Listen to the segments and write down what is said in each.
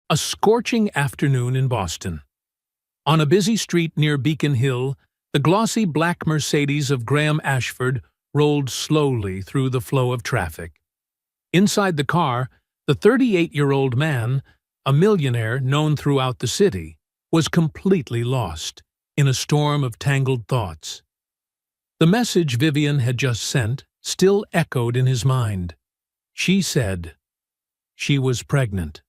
A scorching afternoon in Boston. On a busy street near Beacon Hill, the glossy black Mercedes of Graham Ashford rolled slowly through the flow of traffic. Inside the car, the 38-year-old man, a millionaire known throughout the city, was completely lost in a storm of tangled thoughts. The message Vivian had just sent still echoed in his mind. She said she was pregnant.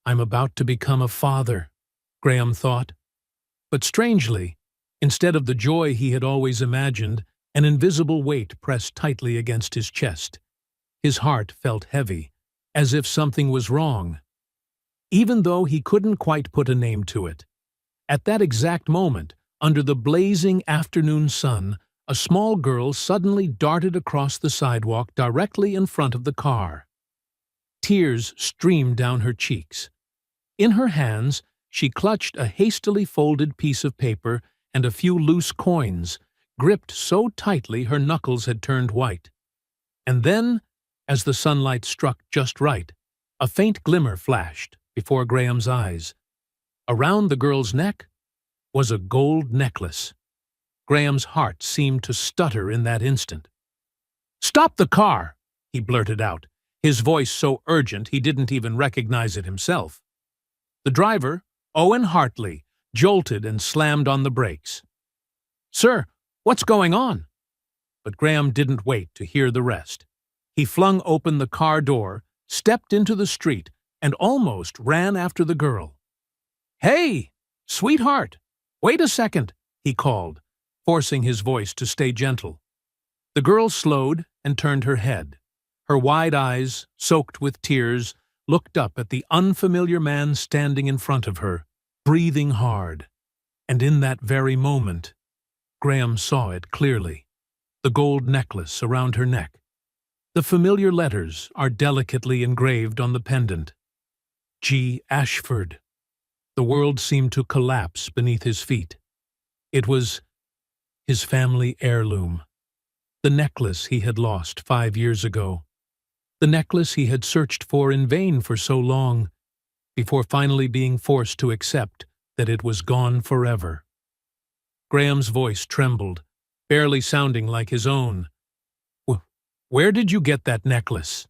"I'm about to become a father," Graham thought. But strangely, instead of the joy he had always imagined, an invisible weight pressed tightly against his chest. His heart felt heavy, as if something was wrong, even though he couldn't quite put a name to it. At that exact moment, under the blazing afternoon sun, a small girl suddenly darted across the sidewalk directly in front of the car. Tears streamed down her cheeks. In her hands, she clutched a hastily folded piece of paper and a few loose coins, gripped so tightly her knuckles had turned white. And then, as the sunlight struck just right, a faint glimmer flashed before Graham's eyes. Around the girl's neck was a gold necklace. Graham's heart seemed to stutter in that instant. "Stop the car!" he blurted out, his voice so urgent he didn't even recognize it himself. The driver, Owen Hartley, jolted and slammed on the brakes. "Sir, what's going on?" But Graham didn't wait to hear the rest. He flung open the car door, stepped into the street, and almost ran after the girl. "Hey, sweetheart, wait a second," he called, forcing his voice to stay gentle. The girl slowed and turned her head. Her wide eyes, soaked with tears, looked up at the unfamiliar man standing in front of her, breathing hard. And in that very moment, Graham saw it clearly. The gold necklace around her neck. The familiar letters are delicately engraved on the pendant. G. Ashford. The world seemed to collapse beneath his feet. It was his family heirloom. The necklace he had lost 5 years ago. The necklace he had searched for in vain for so long, before finally being forced to accept that it was gone forever. Graham's voice trembled, barely sounding like his own. "Where did you get that necklace?"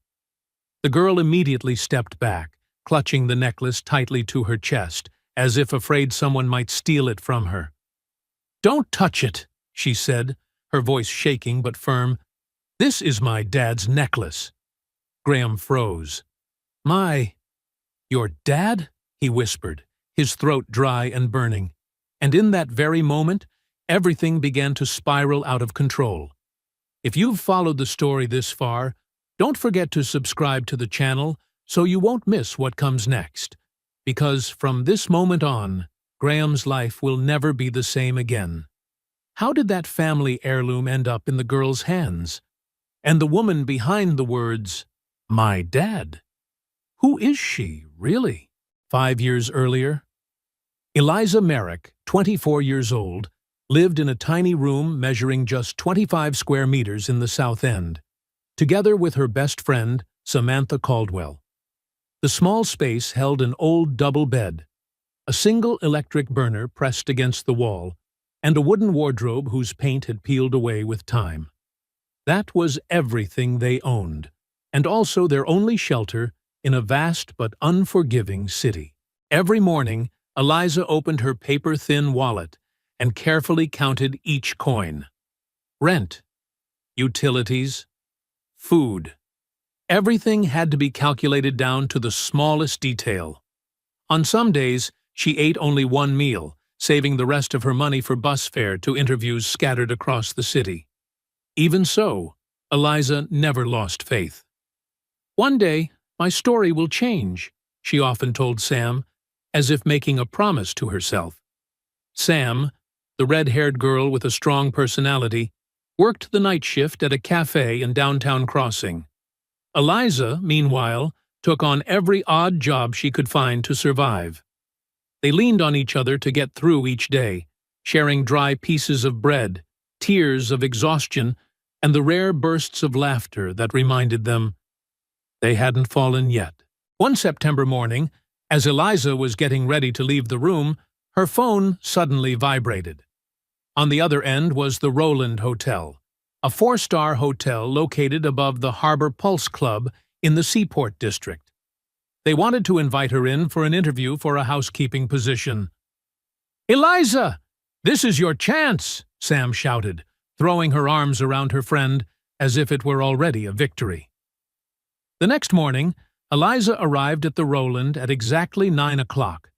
The girl immediately stepped back, clutching the necklace tightly to her chest, as if afraid someone might steal it from her. "Don't touch it," she said, her voice shaking but firm. "This is my dad's necklace." Graham froze. Your dad?" he whispered, his throat dry and burning. And in that very moment, everything began to spiral out of control. If you've followed the story this far, don't forget to subscribe to the channel so you won't miss what comes next. Because from this moment on, Graham's life will never be the same again. How did that family heirloom end up in the girl's hands? And the woman behind the words, "My dad"? Who is she, really? 5 years earlier, Eliza Merrick, 24 years old, lived in a tiny room measuring just 25 square meters in the South End, together with her best friend, Samantha Caldwell. The small space held an old double bed, a single electric burner pressed against the wall, and a wooden wardrobe whose paint had peeled away with time. That was everything they owned, and also their only shelter in a vast but unforgiving city. Every morning, Eliza opened her paper-thin wallet and carefully counted each coin. Rent, utilities, food. Everything had to be calculated down to the smallest detail. On some days, she ate only one meal, saving the rest of her money for bus fare to interviews scattered across the city. Even so, Eliza never lost faith. "One day, my story will change," she often told Sam, as if making a promise to herself. Sam, the red-haired girl with a strong personality, worked the night shift at a cafe in downtown Crossing. Eliza, meanwhile, took on every odd job she could find to survive. They leaned on each other to get through each day, sharing dry pieces of bread, tears of exhaustion, and the rare bursts of laughter that reminded them they hadn't fallen yet. One September morning, As Eliza was getting ready to leave the room, her phone suddenly vibrated. On the other end was the Roland Hotel, a four-star hotel located above the Harbor Pulse Club in the Seaport District. They wanted to invite her in for an interview for a housekeeping position. "Eliza, this is your chance," Sam shouted, throwing her arms around her friend as if it were already a victory. The next morning, Eliza arrived at the Roland at exactly 9 o'clock.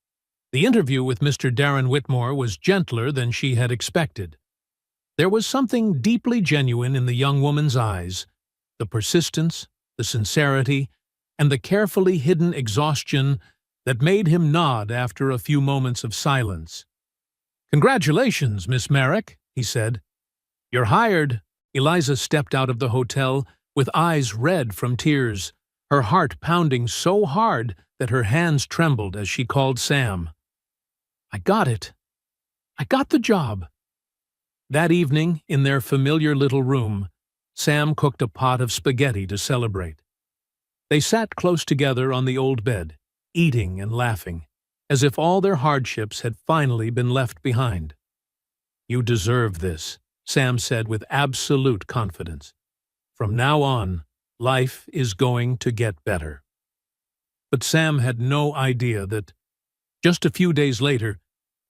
The interview with Mr. Darren Whitmore was gentler than she had expected. There was something deeply genuine in the young woman's eyes, the persistence, the sincerity, and the carefully hidden exhaustion that made him nod after a few moments of silence. "Congratulations, Miss Merrick," he said. "You're hired." Eliza stepped out of the hotel with eyes red from tears, her heart pounding so hard that her hands trembled as she called Sam. "I got it. I got the job." That evening, in their familiar little room, Sam cooked a pot of spaghetti to celebrate. They sat close together on the old bed, eating and laughing, as if all their hardships had finally been left behind. "You deserve this," Sam said with absolute confidence. "From now on, life is going to get better." But Sam had no idea that, just a few days later,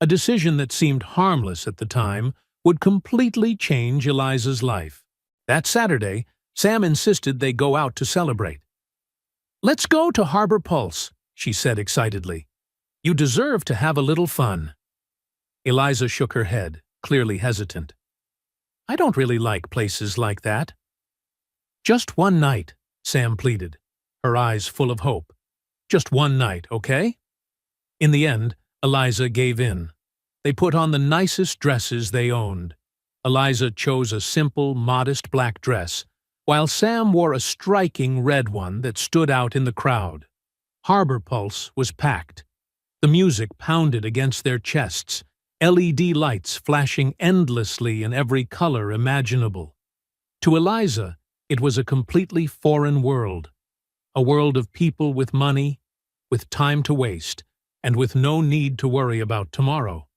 a decision that seemed harmless at the time would completely change Eliza's life. That Saturday, Sam insisted they go out to celebrate. "Let's go to Harbor Pulse," she said excitedly. "You deserve to have a little fun." Eliza shook her head, clearly hesitant. "I don't really like places like that." "Just one night," Sam pleaded, her eyes full of hope. "Just one night, okay?" In the end, Eliza gave in. They put on the nicest dresses they owned. Eliza chose a simple, modest black dress, while Sam wore a striking red one that stood out in the crowd. Harbor Pulse was packed. The music pounded against their chests, LED lights flashing endlessly in every color imaginable. To Eliza, it was a completely foreign world, a world of people with money, with time to waste, and with no need to worry about tomorrow.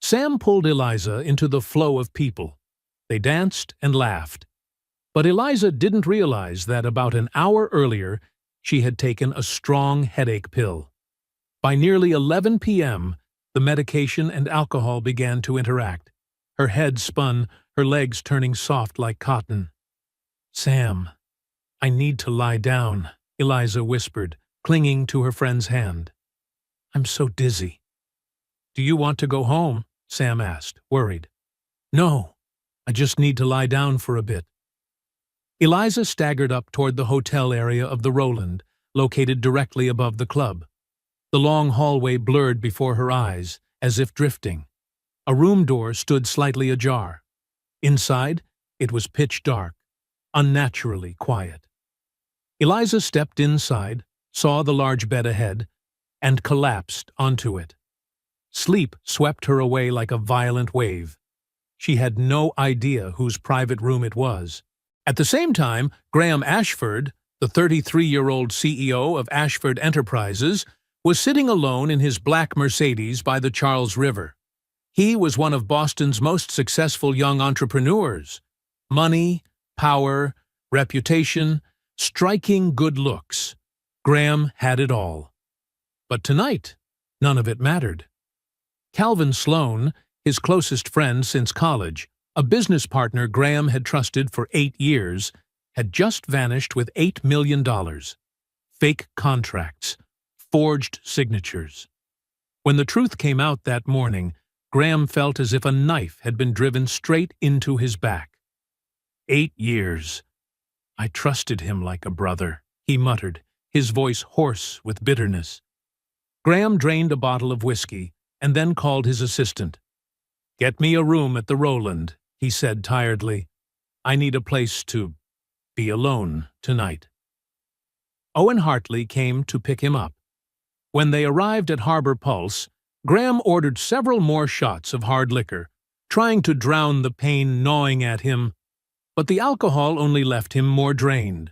Sam pulled Eliza into the flow of people. They danced and laughed. But Eliza didn't realize that about an hour earlier, she had taken a strong headache pill. By nearly 11 p.m., the medication and alcohol began to interact. Her head spun, her legs turning soft like cotton. "Sam, I need to lie down," Eliza whispered, clinging to her friend's hand. "I'm so dizzy." "Do you want to go home?" Sam asked, worried. "No, I just need to lie down for a bit." Eliza staggered up toward the hotel area of the Roland, located directly above the club. The long hallway blurred before her eyes, as if drifting. A room door stood slightly ajar. Inside, it was pitch dark, unnaturally quiet. Eliza stepped inside, saw the large bed ahead, and collapsed onto it. Sleep swept her away like a violent wave. She had no idea whose private room it was. At the same time, Graham Ashford, the 33-year-old CEO of Ashford Enterprises, was sitting alone in his black Mercedes by the Charles River. He was one of Boston's most successful young entrepreneurs. Money, power, reputation, striking good looks. Graham had it all. But tonight, none of it mattered. Calvin Sloan, his closest friend since college, a business partner Graham had trusted for 8 years, had just vanished with $8 million. Fake contracts, forged signatures. When the truth came out that morning, Graham felt as if a knife had been driven straight into his back. 8 years. "I trusted him like a brother," he muttered, his voice hoarse with bitterness. Graham drained a bottle of whiskey and then called his assistant. "Get me a room at the Roland," he said tiredly. "I need a place to be alone tonight." Owen Hartley came to pick him up. When they arrived at Harbor Pulse, Graham ordered several more shots of hard liquor, trying to drown the pain gnawing at him, but the alcohol only left him more drained.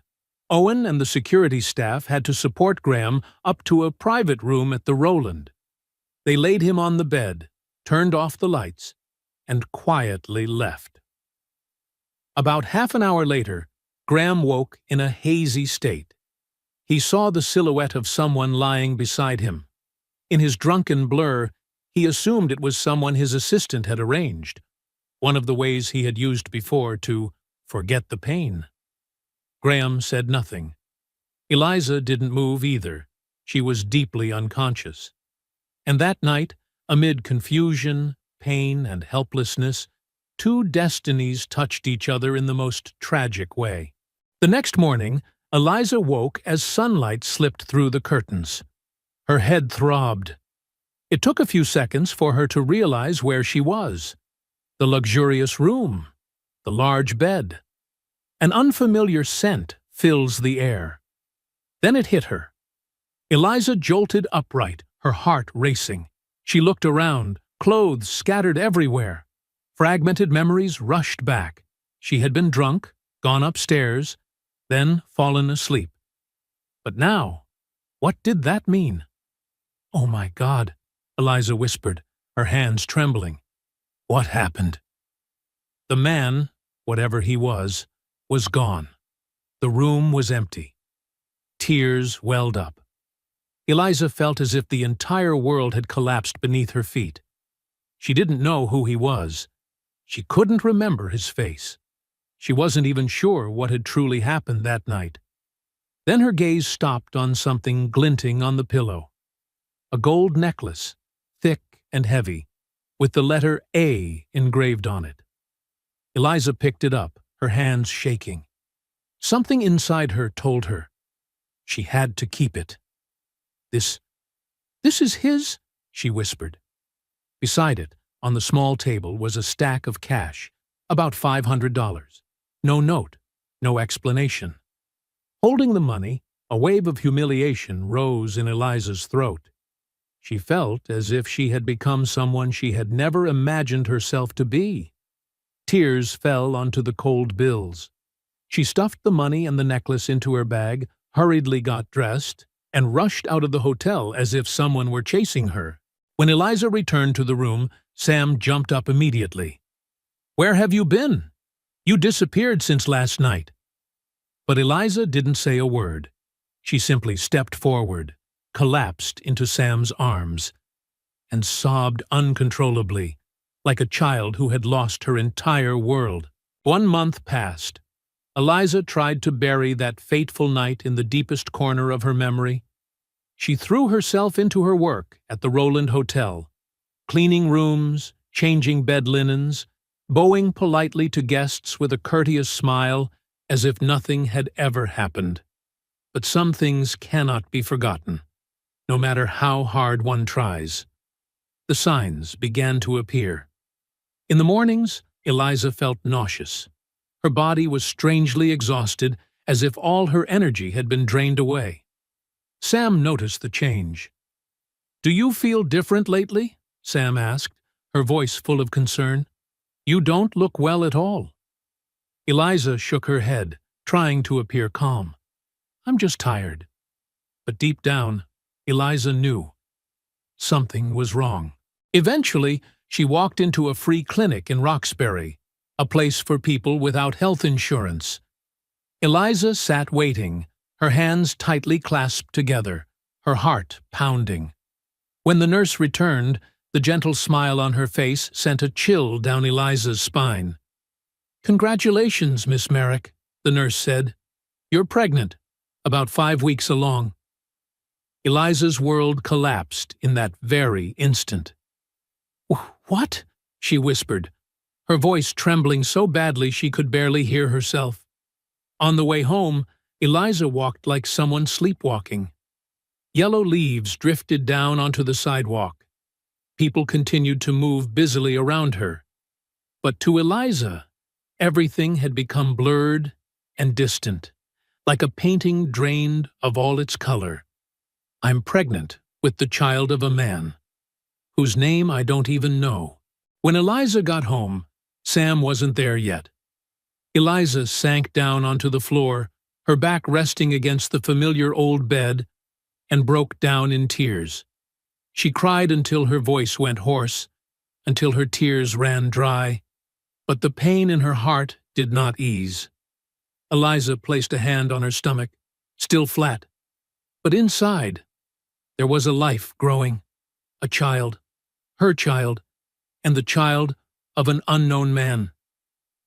Owen and the security staff had to support Graham up to a private room at the Roland. They laid him on the bed, turned off the lights, and quietly left. About half an hour later, Graham woke in a hazy state. He saw the silhouette of someone lying beside him. In his drunken blur, he assumed it was someone his assistant had arranged, one of the ways he had used before to forget the pain. Graham said nothing. Eliza didn't move either. She was deeply unconscious. And that night, amid confusion, pain, and helplessness, two destinies touched each other in the most tragic way. The next morning, Eliza woke as sunlight slipped through the curtains. Her head throbbed. It took a few seconds for her to realize where she was. The luxurious room, the large bed. An unfamiliar scent fills the air. Then it hit her. Eliza jolted upright, her heart racing. She looked around, clothes scattered everywhere. Fragmented memories rushed back. She had been drunk, gone upstairs, then fallen asleep. But now, what did that mean? "Oh my God," Eliza whispered, her hands trembling. What happened? The man, whatever he was gone. The room was empty. Tears welled up. Eliza felt as if the entire world had collapsed beneath her feet. She didn't know who he was. She couldn't remember his face. She wasn't even sure what had truly happened that night. Then her gaze stopped on something glinting on the pillow. A gold necklace, thick and heavy, with the letter A engraved on it. Eliza picked it up, her hands shaking. Something inside her told her she had to keep it. This is his?" she whispered. Beside it, on the small table, was a stack of cash, about $500. No note, no explanation. Holding the money, a wave of humiliation rose in Eliza's throat. She felt as if she had become someone she had never imagined herself to be. Tears fell onto the cold bills. She stuffed the money and the necklace into her bag, hurriedly got dressed, and rushed out of the hotel as if someone were chasing her. When Eliza returned to the room, Sam jumped up immediately. "Where have you been? You disappeared since last night." But Eliza didn't say a word. She simply stepped forward, collapsed into Sam's arms, and sobbed uncontrollably, like a child who had lost her entire world. 1 month passed. Eliza tried to bury that fateful night in the deepest corner of her memory. She threw herself into her work at the Roland Hotel, cleaning rooms, changing bed linens, bowing politely to guests with a courteous smile as if nothing had ever happened. But some things cannot be forgotten, no matter how hard one tries. The signs began to appear. In the mornings, Eliza felt nauseous. Her body was strangely exhausted, as if all her energy had been drained away. Sam noticed the change. "Do you feel different lately?" Sam asked, her voice full of concern. "You don't look well at all." Eliza shook her head, trying to appear calm. "I'm just tired." But deep down, Eliza knew something was wrong. Eventually, she walked into a free clinic in Roxbury, a place for people without health insurance. Eliza sat waiting, her hands tightly clasped together, her heart pounding. When the nurse returned, the gentle smile on her face sent a chill down Eliza's spine. "Congratulations, Miss Merrick," the nurse said. "You're pregnant, about 5 weeks along." Eliza's world collapsed in that very instant. "What?" she whispered, her voice trembling so badly she could barely hear herself. On the way home, Eliza walked like someone sleepwalking. Yellow leaves drifted down onto the sidewalk. People continued to move busily around her. But to Eliza, everything had become blurred and distant, like a painting drained of all its color. "I'm pregnant with the child of a man, whose name I don't even know." When Eliza got home, Sam wasn't there yet. Eliza sank down onto the floor, her back resting against the familiar old bed, and broke down in tears. She cried until her voice went hoarse, until her tears ran dry, but the pain in her heart did not ease. Eliza placed a hand on her stomach, still flat, but inside there was a life growing, a child, her child, and the child of an unknown man.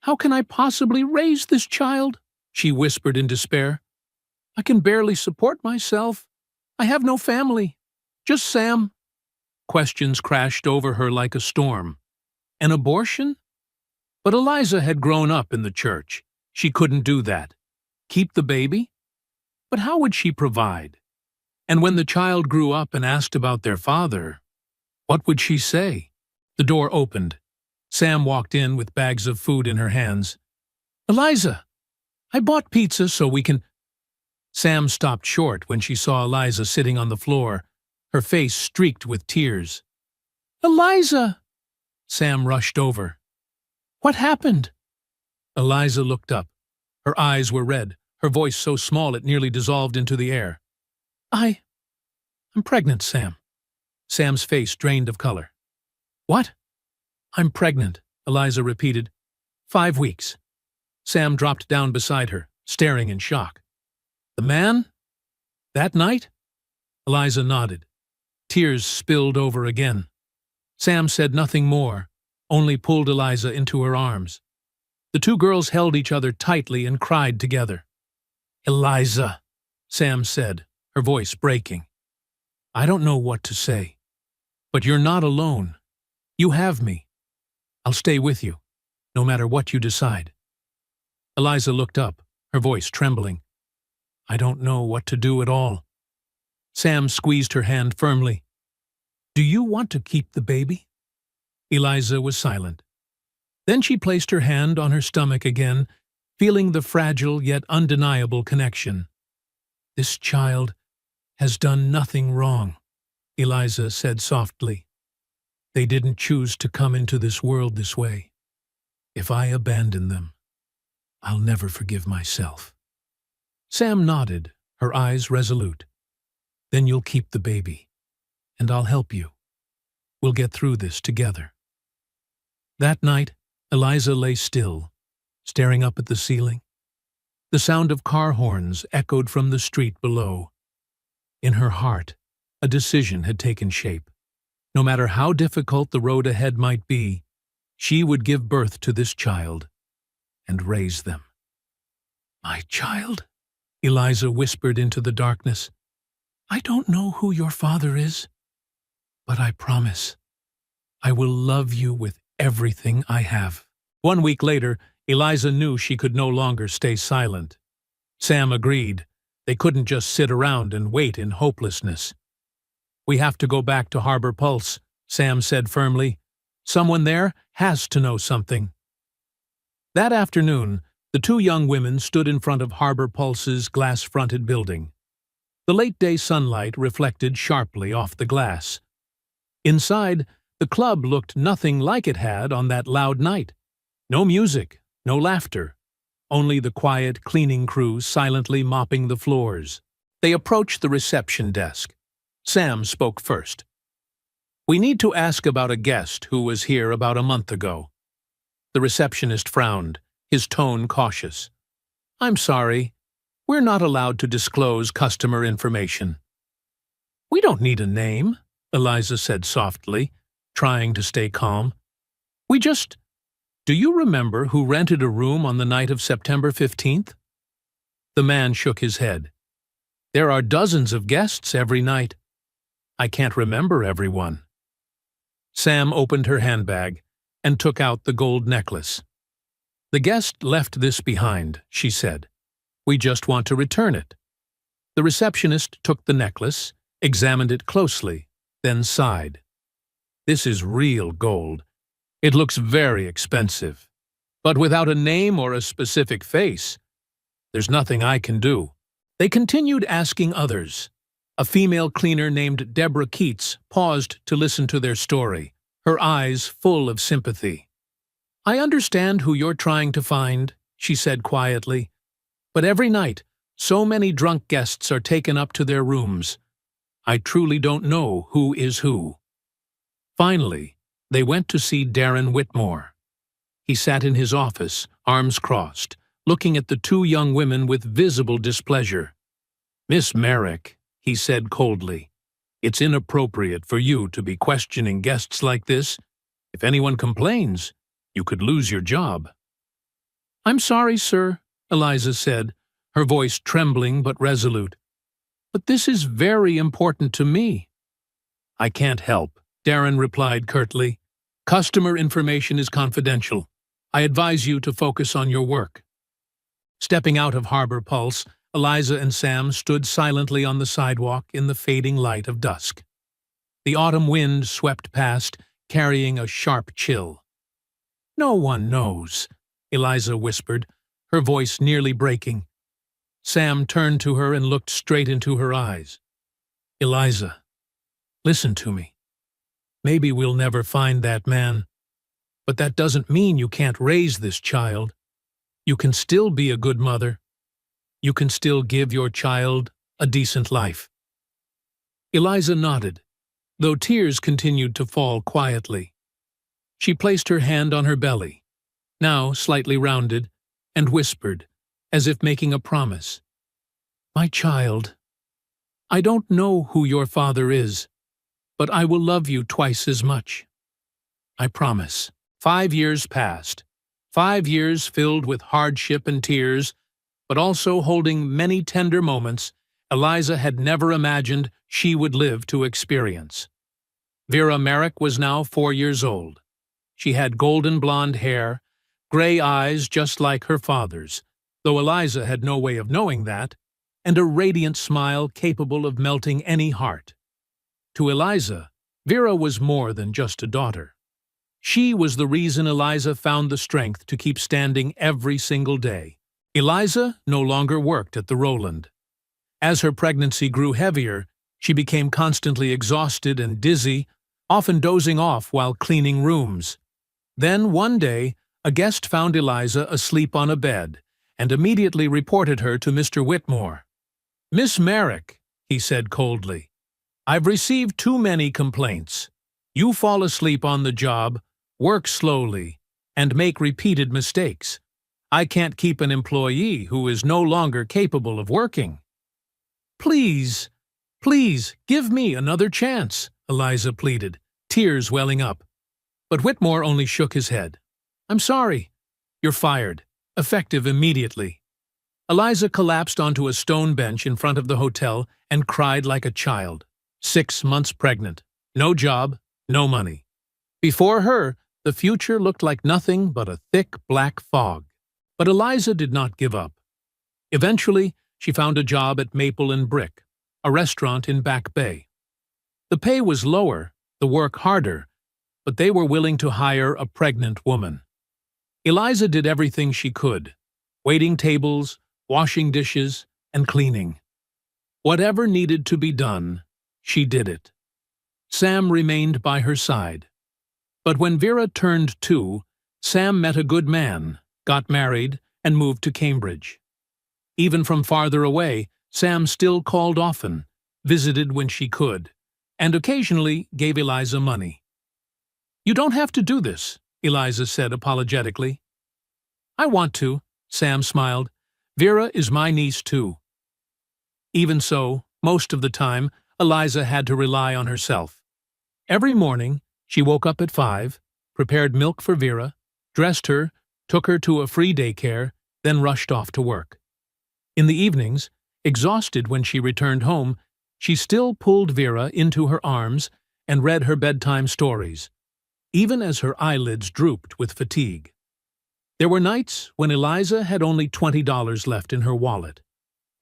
"How can I possibly raise this child?" she whispered in despair. "I can barely support myself. I have no family. Just Sam." Questions crashed over her like a storm. An abortion? But Eliza had grown up in the church. She couldn't do that. Keep the baby? But how would she provide? And when the child grew up and asked about their father, what would she say? The door opened. Sam walked in with bags of food in her hands. "Eliza, I bought pizza so we can—" Sam stopped short when she saw Eliza sitting on the floor, her face streaked with tears. "Eliza!" Sam rushed over. "What happened?" Eliza looked up. Her eyes were red, her voice so small it nearly dissolved into the air. I'm pregnant, Sam." Sam's face drained of color. "What?" "I'm pregnant," Eliza repeated. 5 weeks. Sam dropped down beside her, staring in shock. "The man? That night?" Eliza nodded. Tears spilled over again. Sam said nothing more, only pulled Eliza into her arms. The two girls held each other tightly and cried together. "Eliza," Sam said, her voice breaking. "I don't know what to say. But you're not alone. You have me. I'll stay with you, no matter what you decide." Eliza looked up, her voice trembling. "I don't know what to do at all." Sam squeezed her hand firmly. "Do you want to keep the baby?" Eliza was silent. Then she placed her hand on her stomach again, feeling the fragile yet undeniable connection. "This child has done nothing wrong," Eliza said softly. "They didn't choose to come into this world this way. If I abandon them, I'll never forgive myself." Sam nodded, her eyes resolute. "Then you'll keep the baby, and I'll help you. We'll get through this together." That night, Eliza lay still, staring up at the ceiling. The sound of car horns echoed from the street below. In her heart, a decision had taken shape. No matter how difficult the road ahead might be, she would give birth to this child and raise them. "My child," Eliza whispered into the darkness. "I don't know who your father is, but I promise I will love you with everything I have." 1 week later, Eliza knew she could no longer stay silent. Sam agreed. They couldn't just sit around and wait in hopelessness. "We have to go back to Harbor Pulse," Sam said firmly. "Someone there has to know something." That afternoon, the two young women stood in front of Harbor Pulse's glass-fronted building. The late-day sunlight reflected sharply off the glass. Inside, the club looked nothing like it had on that loud night. No music, no laughter, only the quiet cleaning crew silently mopping the floors. They approached the reception desk. Sam spoke first. "We need to ask about a guest who was here about a month ago." The receptionist frowned, his tone cautious. "I'm sorry. We're not allowed to disclose customer information." "We don't need a name," Eliza said softly, trying to stay calm. Do you remember who rented a room on the night of September 15th? The man shook his head. "There are dozens of guests every night. I can't remember everyone." Sam opened her handbag and took out the gold necklace. "The guest left this behind," she said. "We just want to return it." The receptionist took the necklace, examined it closely, then sighed. "This is real gold. It looks very expensive. But without a name or a specific face, there's nothing I can do." They continued asking others. A female cleaner named Deborah Keats paused to listen to their story, her eyes full of sympathy. "I understand who you're trying to find," she said quietly. "But every night, So many drunk guests are taken up to their rooms. I truly don't know who is who. Finally, they went to see Darren Whitmore. He sat in his office, arms crossed, looking at the two young women with visible displeasure. "Miss Merrick," he said coldly, "it's inappropriate for you to be questioning guests like this. If anyone complains, you could lose your job." "I'm sorry, sir," Eliza said, her voice trembling but resolute. "But this is very important to me." "I can't help," Darren replied curtly. "Customer information is confidential. I advise you to focus on your work." Stepping out of Harbor Pulse, Eliza and Sam stood silently on the sidewalk in the fading light of dusk. The autumn wind swept past, carrying a sharp chill. "No one knows," Eliza whispered, her voice nearly breaking. Sam turned to her and looked straight into her eyes. "Eliza, listen to me. Maybe we'll never find that man, but that doesn't mean you can't raise this child. You can still be a good mother. You can still give your child a decent life." Eliza nodded, though tears continued to fall quietly. She placed her hand on her belly, now slightly rounded, and whispered, as if making a promise. "My child, I don't know who your father is, but I will love you twice as much. I promise." 5 years passed. 5 years filled with hardship and tears, but also holding many tender moments Eliza had never imagined she would live to experience. Vera Merrick was now 4 years old. She had golden blonde hair, gray eyes just like her father's, though Eliza had no way of knowing that, and a radiant smile capable of melting any heart. To Eliza, Vera was more than just a daughter. She was the reason Eliza found the strength to keep standing every single day. Eliza no longer worked at the Roland. As her pregnancy grew heavier, she became constantly exhausted and dizzy, often dozing off while cleaning rooms. Then one day, a guest found Eliza asleep on a bed and immediately reported her to Mr. Whitmore. "Miss Merrick," he said coldly, "I've received too many complaints. You fall asleep on the job, work slowly, and make repeated mistakes. I can't keep an employee who is no longer capable of working." "Please, please, give me another chance," Eliza pleaded, tears welling up. But Whitmore only shook his head. "I'm sorry. You're fired, effective immediately." Eliza collapsed onto a stone bench in front of the hotel and cried like a child. 6 months pregnant, no job, no money. Before her, the future looked like nothing but a thick black fog. But Eliza did not give up. Eventually, she found a job at Maple and Brick, a restaurant in Back Bay. The pay was lower, the work harder, but they were willing to hire a pregnant woman. Eliza did everything she could, waiting tables, washing dishes, and cleaning. Whatever needed to be done, she did it. Sam remained by her side. But when Vera turned 2, Sam met a good man, got married, and moved to Cambridge. Even from farther away, Sam still called often, visited when she could, and occasionally gave Eliza money. "You don't have to do this," Eliza said apologetically. "I want to," Sam smiled. "Vera is my niece too." Even so, most of the time, Eliza had to rely on herself. Every morning, she woke up at 5, prepared milk for Vera, dressed her, took her to a free daycare, then rushed off to work. In the evenings, exhausted when she returned home, she still pulled Vera into her arms and read her bedtime stories, even as her eyelids drooped with fatigue. There were nights when Eliza had only $20 left in her wallet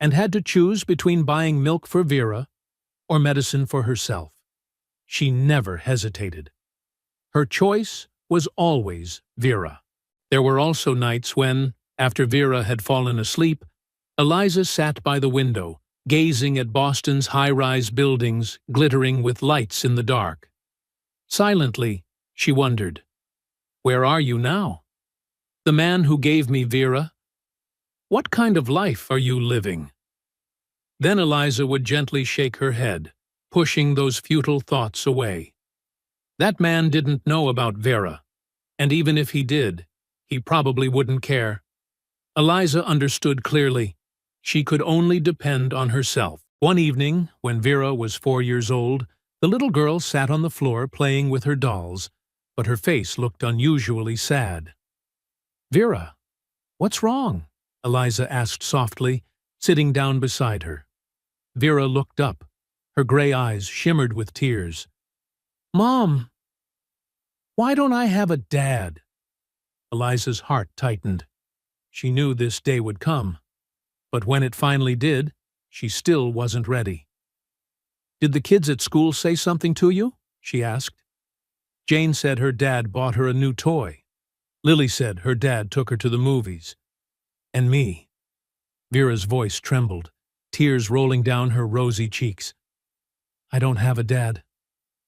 and had to choose between buying milk for Vera or medicine for herself. She never hesitated. Her choice was always Vera. There were also nights when, after Vera had fallen asleep, Eliza sat by the window, gazing at Boston's high-rise buildings glittering with lights in the dark. Silently, she wondered, "Where are you now? The man who gave me Vera? What kind of life are you living?" Then Eliza would gently shake her head, pushing those futile thoughts away. That man didn't know about Vera, and even if he did, he probably wouldn't care. Eliza understood clearly. She could only depend on herself. One evening, when Vera was 4 years old, the little girl sat on the floor playing with her dolls, but her face looked unusually sad. "Vera, what's wrong?" Eliza asked softly, sitting down beside her. Vera looked up. Her gray eyes shimmered with tears. "Mom, why don't I have a dad?" Eliza's heart tightened. She knew this day would come, but when it finally did, she still wasn't ready. "Did the kids at school say something to you?" she asked. Jane said her dad bought her a new toy. Lily said her dad took her to the movies. And me. Vera's voice trembled, tears rolling down her rosy cheeks. "I don't have a dad.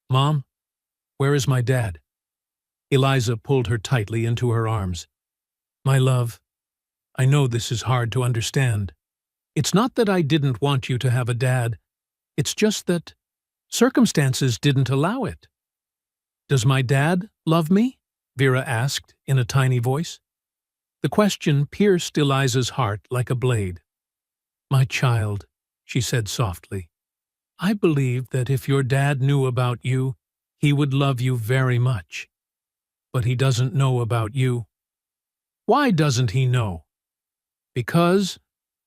Mom, where is my dad?" Eliza pulled her tightly into her arms. "My love, I know this is hard to understand. It's not that I didn't want you to have a dad. It's just that circumstances didn't allow it." "Does my dad love me?" Vera asked in a tiny voice. The question pierced Eliza's heart like a blade. "My child," she said softly, "I believe that if your dad knew about you, he would love you very much. But he doesn't know about you." "Why doesn't he know?" "Because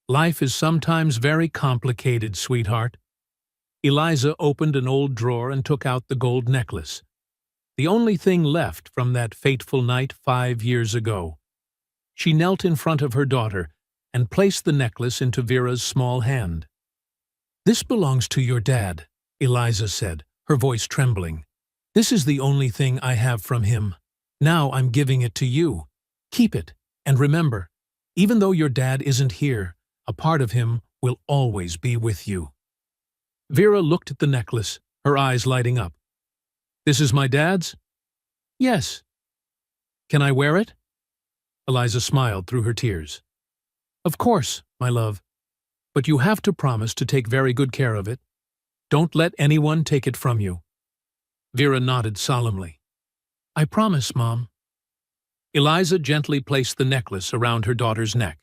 life is sometimes very complicated, sweetheart." Eliza opened an old drawer and took out the gold necklace, the only thing left from that fateful night 5 years ago. She knelt in front of her daughter and placed the necklace into Vera's small hand. "This belongs to your dad," Eliza said, her voice trembling. "This is the only thing I have from him. Now I'm giving it to you. Keep it, and remember, even though your dad isn't here, a part of him will always be with you." Vera looked at the necklace, her eyes lighting up. "This is my dad's?" "Yes." "Can I wear it?" Eliza smiled through her tears. "Of course, my love. But you have to promise to take very good care of it. Don't let anyone take it from you." Vera nodded solemnly. "I promise, Mom." Eliza gently placed the necklace around her daughter's neck.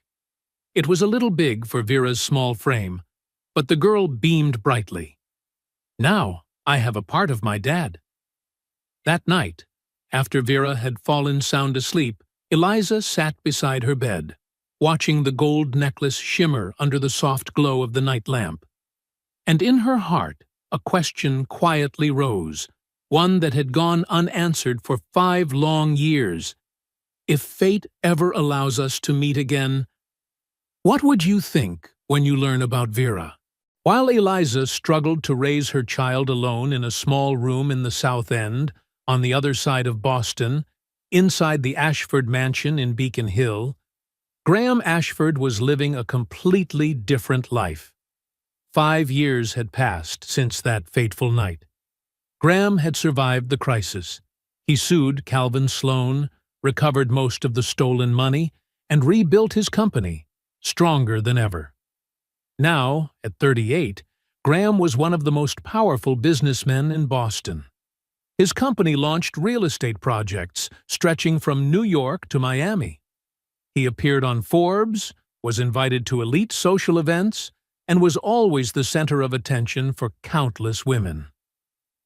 It was a little big for Vera's small frame, but the girl beamed brightly. "Now I have a part of my dad." That night, after Vera had fallen sound asleep, Eliza sat beside her bed, watching the gold necklace shimmer under the soft glow of the night lamp. And in her heart, a question quietly rose, one that had gone unanswered for 5 long years. If fate ever allows us to meet again, what would you think when you learn about Vera? While Eliza struggled to raise her child alone in a small room in the South End, on the other side of Boston, inside the Ashford mansion in Beacon Hill, Graham Ashford was living a completely different life. 5 years had passed since that fateful night. Graham had survived the crisis. He sued Calvin Sloan, recovered most of the stolen money, and rebuilt his company, stronger than ever. Now, at 38, Graham was one of the most powerful businessmen in Boston. His company launched real estate projects stretching from New York to Miami. He appeared on Forbes, was invited to elite social events, and was always the center of attention for countless women.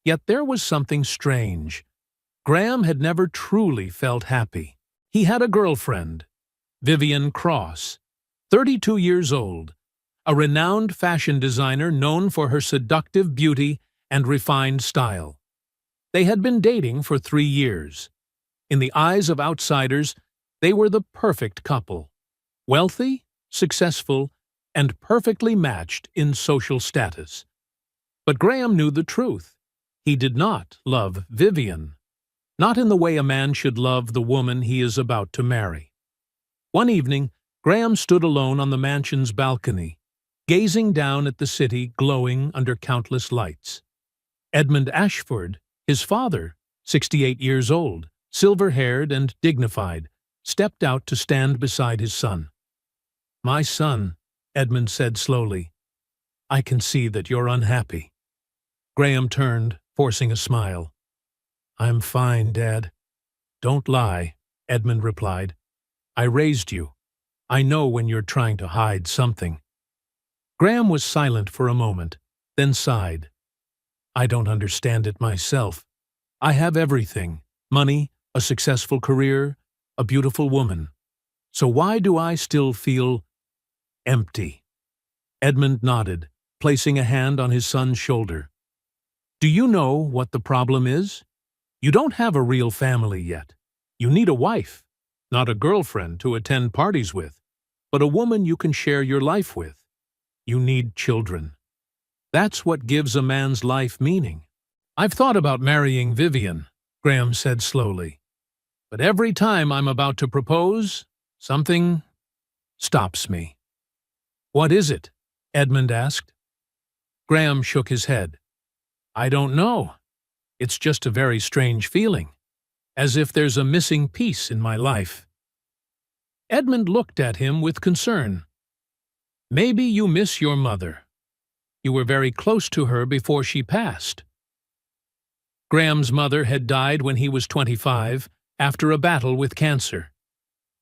Yet there was something strange. Graham had never truly felt happy. He had a girlfriend, Vivian Cross, 32 years old, a renowned fashion designer known for her seductive beauty and refined style. They had been dating for 3 years. In the eyes of outsiders, they were the perfect couple. Wealthy, successful, and perfectly matched in social status. But Graham knew the truth. He did not love Vivian. Not in the way a man should love the woman he is about to marry. One evening, Graham stood alone on the mansion's balcony, gazing down at the city glowing under countless lights. Edmund Ashford, his father, 68 years old, silver-haired and dignified, stepped out to stand beside his son. "My son," Edmund said slowly, I can see that you're unhappy. Graham turned, forcing a smile. I'm fine, Dad. Don't lie, Edmund replied. I raised you. I know when you're trying to hide something. Graham was silent for a moment, then sighed. I don't understand it myself. I have everything: money, a successful career, a beautiful woman. So why do I still feel empty? Edmund nodded, placing a hand on his son's shoulder. Do you know what the problem is? You don't have a real family yet. You need a wife, not a girlfriend to attend parties with, but a woman you can share your life with. You need children. That's what gives a man's life meaning. I've thought about marrying Vivian, Graham said slowly. But every time I'm about to propose, something stops me. What is it? Edmund asked. Graham shook his head. I don't know. It's just a very strange feeling, as if there's a missing piece in my life. Edmund looked at him with concern. Maybe you miss your mother. You were very close to her before she passed. Graham's mother had died when he was 25, after a battle with cancer.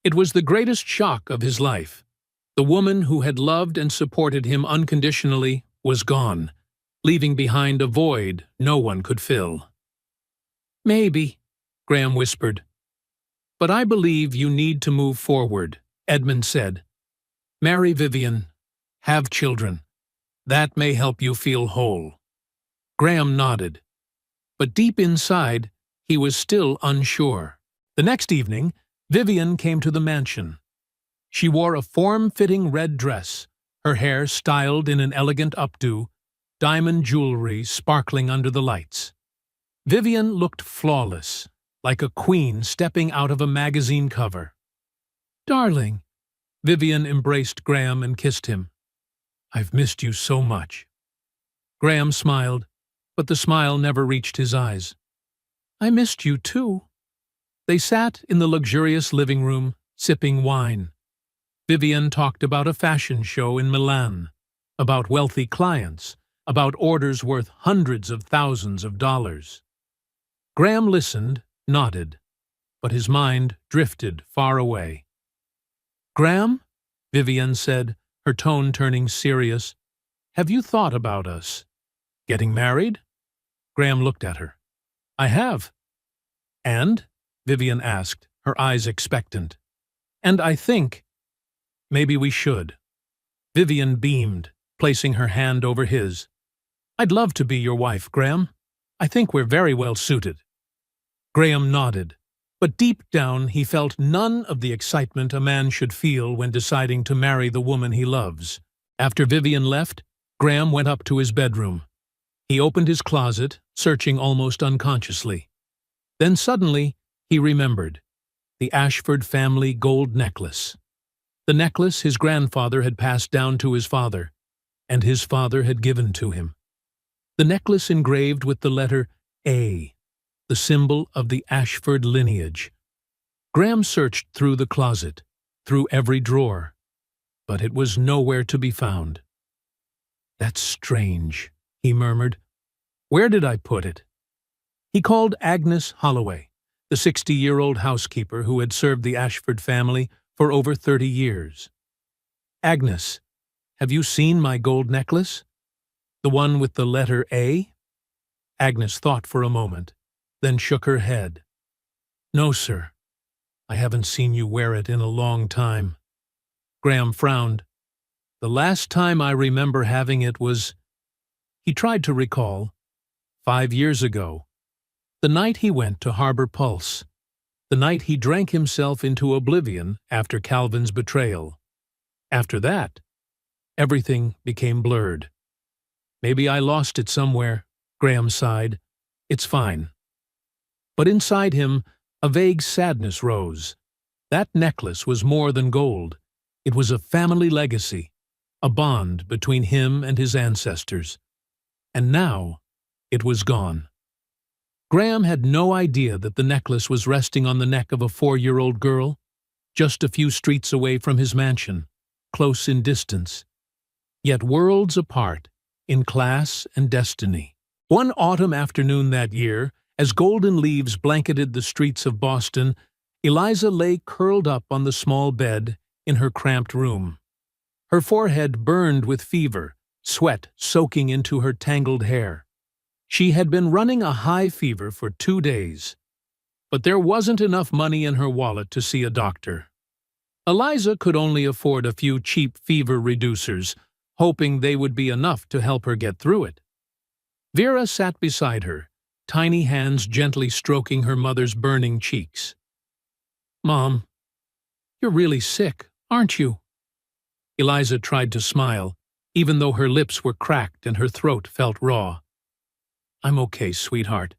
It was the greatest shock of his life. The woman who had loved and supported him unconditionally was gone, leaving behind a void no one could fill. Maybe, Graham whispered. But I believe you need to move forward, Edmund said. Marry Vivian. Have children. That may help you feel whole. Graham nodded. But deep inside, he was still unsure. The next evening, Vivian came to the mansion. She wore a form-fitting red dress, her hair styled in an elegant updo, diamond jewelry sparkling under the lights. Vivian looked flawless, like a queen stepping out of a magazine cover. Darling, Vivian embraced Graham and kissed him. I've missed you so much. Graham smiled, but the smile never reached his eyes. I missed you too. They sat in the luxurious living room, sipping wine. Vivian talked about a fashion show in Milan, about wealthy clients, about orders worth hundreds of thousands of dollars. Graham listened, nodded, but his mind drifted far away. Graham, Vivian said, her tone turning serious, have you thought about us? Getting married? Graham looked at her. I have. And? Vivian asked, her eyes expectant. And I think maybe we should. Vivian beamed, placing her hand over his. I'd love to be your wife, Graham. I think we're very well suited. Graham nodded, but deep down he felt none of the excitement a man should feel when deciding to marry the woman he loves. After Vivian left, Graham went up to his bedroom. He opened his closet, searching almost unconsciously. Then suddenly, he remembered the Ashford family gold necklace. The necklace his grandfather had passed down to his father, and his father had given to him. The necklace engraved with the letter A, the symbol of the Ashford lineage. Graham searched through the closet, through every drawer, but it was nowhere to be found. That's strange, he murmured. Where did I put it? He called Agnes Holloway, the 60-year-old housekeeper who had served the Ashford family for over 30 years. Agnes, have you seen my gold necklace? The one with the letter A? Agnes thought for a moment, then shook her head. No, sir. I haven't seen you wear it in a long time. Graham frowned. The last time I remember having it was, he tried to recall, 5 years ago. The night he went to Harbor Pulse. The night he drank himself into oblivion after Calvin's betrayal. After that, everything became blurred. Maybe I lost it somewhere, Graham sighed. It's fine. But inside him, a vague sadness rose. That necklace was more than gold. It was a family legacy, a bond between him and his ancestors. And now, it was gone. Graham had no idea that the necklace was resting on the neck of a 4-year-old girl, just a few streets away from his mansion, close in distance. Yet worlds apart, in class and destiny. One autumn afternoon that year, as golden leaves blanketed the streets of Boston, Eliza lay curled up on the small bed in her cramped room. Her forehead burned with fever, sweat soaking into her tangled hair. She had been running a high fever for 2 days, but there wasn't enough money in her wallet to see a doctor. Eliza could only afford a few cheap fever reducers, hoping they would be enough to help her get through it. Vera sat beside her, tiny hands gently stroking her mother's burning cheeks. "Mom, you're really sick, aren't you?" Eliza tried to smile, even though her lips were cracked and her throat felt raw. "I'm okay, sweetheart.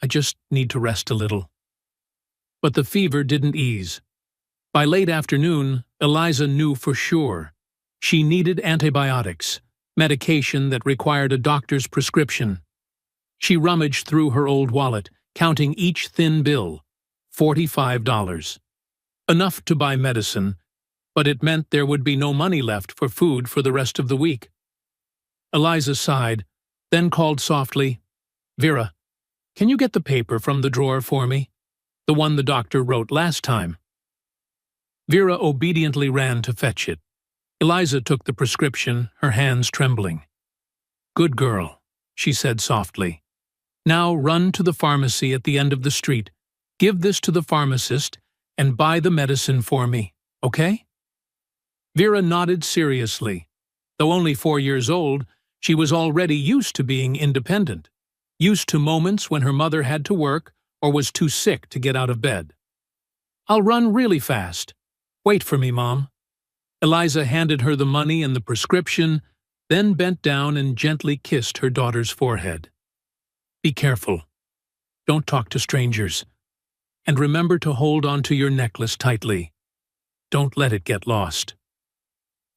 I just need to rest a little." But the fever didn't ease. By late afternoon, Eliza knew for sure. She needed antibiotics, medication that required a doctor's prescription. She rummaged through her old wallet, counting each thin bill, $45. Enough to buy medicine, but it meant there would be no money left for food for the rest of the week. Eliza sighed, then called softly, "Vera, can you get the paper from the drawer for me? The one the doctor wrote last time." Vera obediently ran to fetch it. Eliza took the prescription, her hands trembling. "Good girl," she said softly. "Now run to the pharmacy at the end of the street, give this to the pharmacist, and buy the medicine for me, okay?" Vera nodded seriously. Though only 4 years old, she was already used to being independent, used to moments when her mother had to work or was too sick to get out of bed. "I'll run really fast. Wait for me, Mom." Eliza handed her the money and the prescription, then bent down and gently kissed her daughter's forehead. "Be careful. Don't talk to strangers. And remember to hold on to your necklace tightly. Don't let it get lost."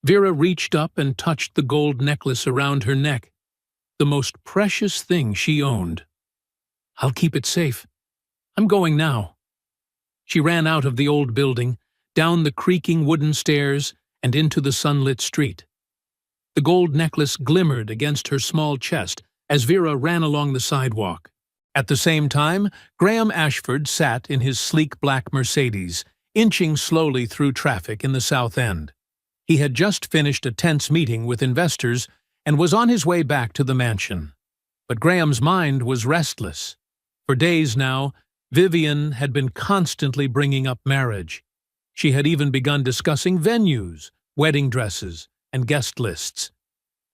Vera reached up and touched the gold necklace around her neck, the most precious thing she owned. "I'll keep it safe. I'm going now." She ran out of the old building, down the creaking wooden stairs, and into the sunlit street. The gold necklace glimmered against her small chest as Vera ran along the sidewalk. At the same time, Graham Ashford sat in his sleek black Mercedes, inching slowly through traffic in the South End. He had just finished a tense meeting with investors and was on his way back to the mansion. But Graham's mind was restless. For days now, Vivian had been constantly bringing up marriage. She had even begun discussing venues, wedding dresses, and guest lists.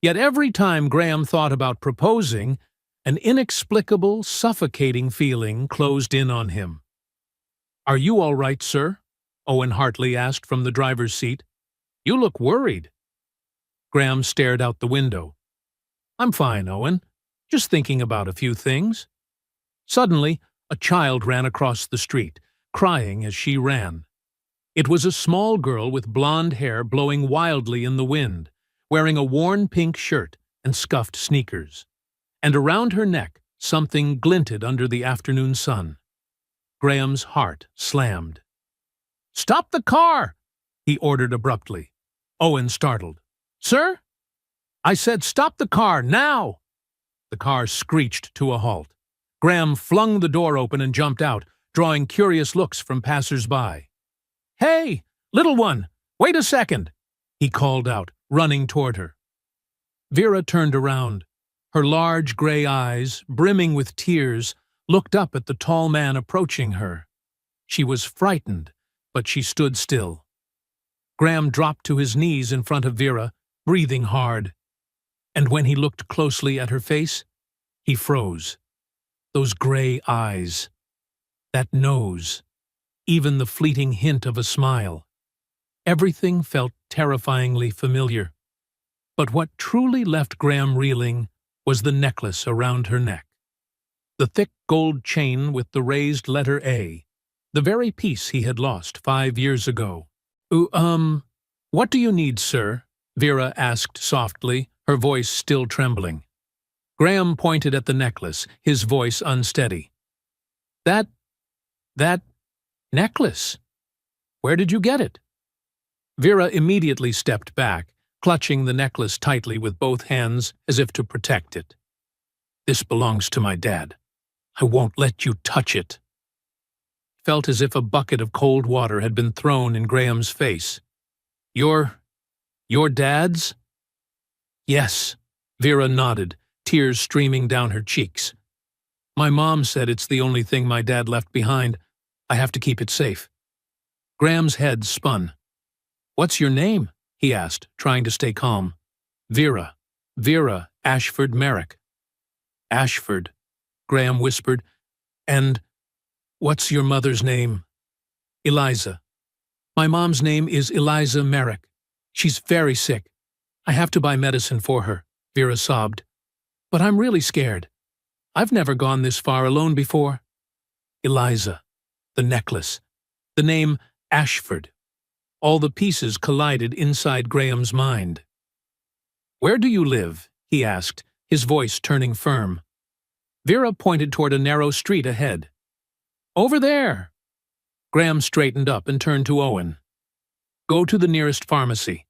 Yet every time Graham thought about proposing, an inexplicable, suffocating feeling closed in on him. "Are you all right, sir?" Owen Hartley asked from the driver's seat. "You look worried." Graham stared out the window. "I'm fine, Owen. Just thinking about a few things." Suddenly, a child ran across the street, crying as she ran. It was a small girl with blonde hair blowing wildly in the wind, wearing a worn pink shirt and scuffed sneakers. And around her neck, something glinted under the afternoon sun. Graham's heart slammed. "Stop the car!" he ordered abruptly. Owen startled. "Sir?" "I said stop the car, now!" The car screeched to a halt. Graham flung the door open and jumped out, drawing curious looks from passers-by. "Hey, little one, wait a second!" he called out, running toward her. Vera turned around. Her large gray eyes, brimming with tears, looked up at the tall man approaching her. She was frightened, but she stood still. Graham dropped to his knees in front of Vera, breathing hard. And when he looked closely at her face, he froze. Those gray eyes, that nose, even the fleeting hint of a smile. Everything felt terrifyingly familiar. But what truly left Graham reeling was the necklace around her neck. The thick gold chain with the raised letter A, the very piece he had lost 5 years ago. What do you need, sir?" Vera asked softly, her voice still trembling. Graham pointed at the necklace, his voice unsteady. That necklace. Where did you get it?" Vera immediately stepped back, clutching the necklace tightly with both hands as if to protect it. "This belongs to my dad. I won't let you touch it." Felt as if a bucket of cold water had been thrown in Graham's face. Your dad's?" "Yes," Vera nodded, tears streaming down her cheeks. "My mom said it's the only thing my dad left behind. I have to keep it safe." Graham's head spun. "What's your name?" he asked, trying to stay calm. "Vera. Vera Ashford Merrick." "Ashford," Graham whispered. "And what's your mother's name?" "Eliza. My mom's name is Eliza Merrick. She's very sick. I have to buy medicine for her," Vera sobbed. "But I'm really scared. I've never gone this far alone before." Eliza. The necklace. The name Ashford. All the pieces collided inside Graham's mind. "Where do you live?" he asked, his voice turning firm. Vera pointed toward a narrow street ahead. "Over there." Graham straightened up and turned to Owen. "Go to the nearest pharmacy.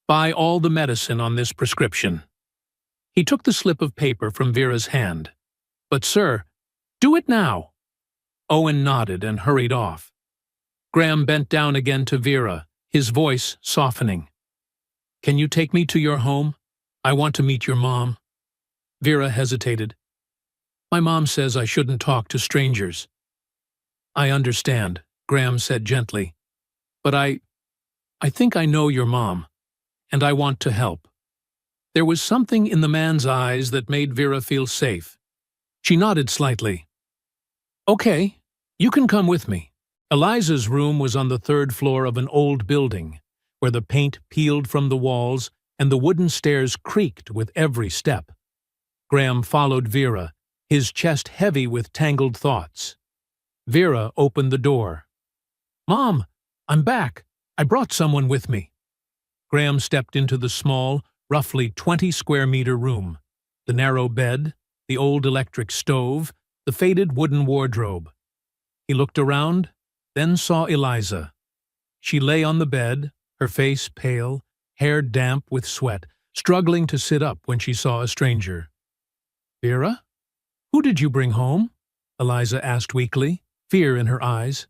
Buy all the medicine on this prescription." He took the slip of paper from Vera's hand. "But sir, do it now." Owen nodded and hurried off. Graham bent down again to Vera, his voice softening. "Can you take me to your home? I want to meet your mom." Vera hesitated. "My mom says I shouldn't talk to strangers." "I understand," Graham said gently. "But I think I know your mom, and I want to help." There was something in the man's eyes that made Vera feel safe. She nodded slightly. "Okay, you can come with me." Eliza's room was on the third floor of an old building, where the paint peeled from the walls and the wooden stairs creaked with every step. Graham followed Vera, his chest heavy with tangled thoughts. Vera opened the door. "Mom, I'm back. I brought someone with me." Graham stepped into the small, roughly 20-square-meter room, the narrow bed, the old electric stove, the faded wooden wardrobe. He looked around, then saw Eliza. She lay on the bed, her face pale, hair damp with sweat, struggling to sit up when she saw a stranger. "Vera? Who did you bring home?" Eliza asked weakly, fear in her eyes.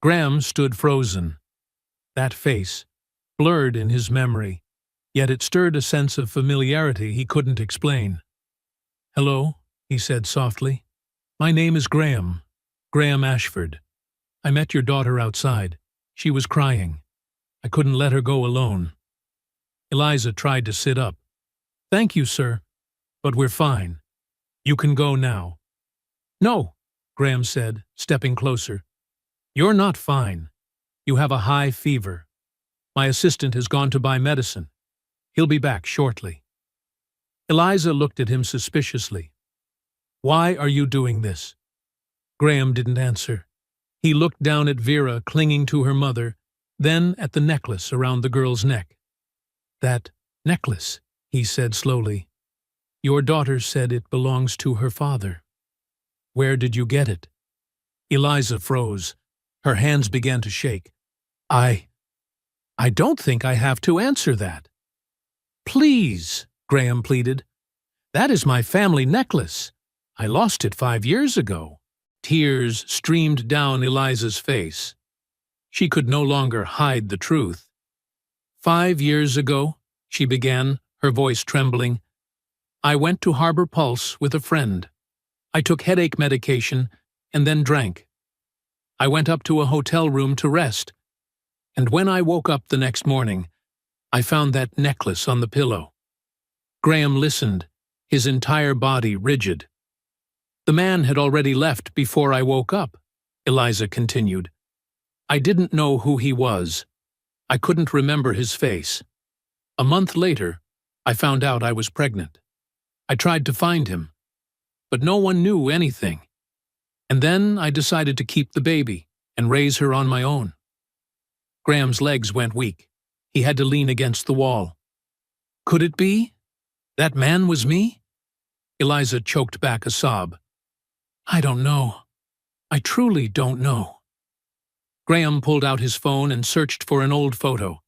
Graham stood frozen. That face, blurred in his memory, yet it stirred a sense of familiarity he couldn't explain. "Hello," he said softly. "My name is Graham. Graham Ashford. I met your daughter outside. She was crying. I couldn't let her go alone." Eliza tried to sit up. "Thank you, sir. But we're fine. You can go now." "No," Graham said, stepping closer. "You're not fine. You have a high fever. My assistant has gone to buy medicine. He'll be back shortly." Eliza looked at him suspiciously. "Why are you doing this?" Graham didn't answer. He looked down at Vera clinging to her mother, then at the necklace around the girl's neck. "That necklace," he said slowly. "Your daughter said it belongs to her father. Where did you get it?" Eliza froze. Her hands began to shake. I don't think I have to answer that." "Please," Graham pleaded. "That is my family necklace. I lost it 5 years ago." Tears streamed down Eliza's face. She could no longer hide the truth. "5 years ago," she began, her voice trembling, "I went to Harbor Pulse with a friend. I took headache medication and then drank. I went up to a hotel room to rest, and when I woke up the next morning, I found that necklace on the pillow." Graham listened, his entire body rigid. "The man had already left before I woke up," Eliza continued. "I didn't know who he was. I couldn't remember his face. A month later, I found out I was pregnant. I tried to find him, but no one knew anything. And then I decided to keep the baby and raise her on my own." Graham's legs went weak. He had to lean against the wall. "Could it be? That man was me?" Eliza choked back a sob. "I don't know. I truly don't know." Graham pulled out his phone and searched for an old photo.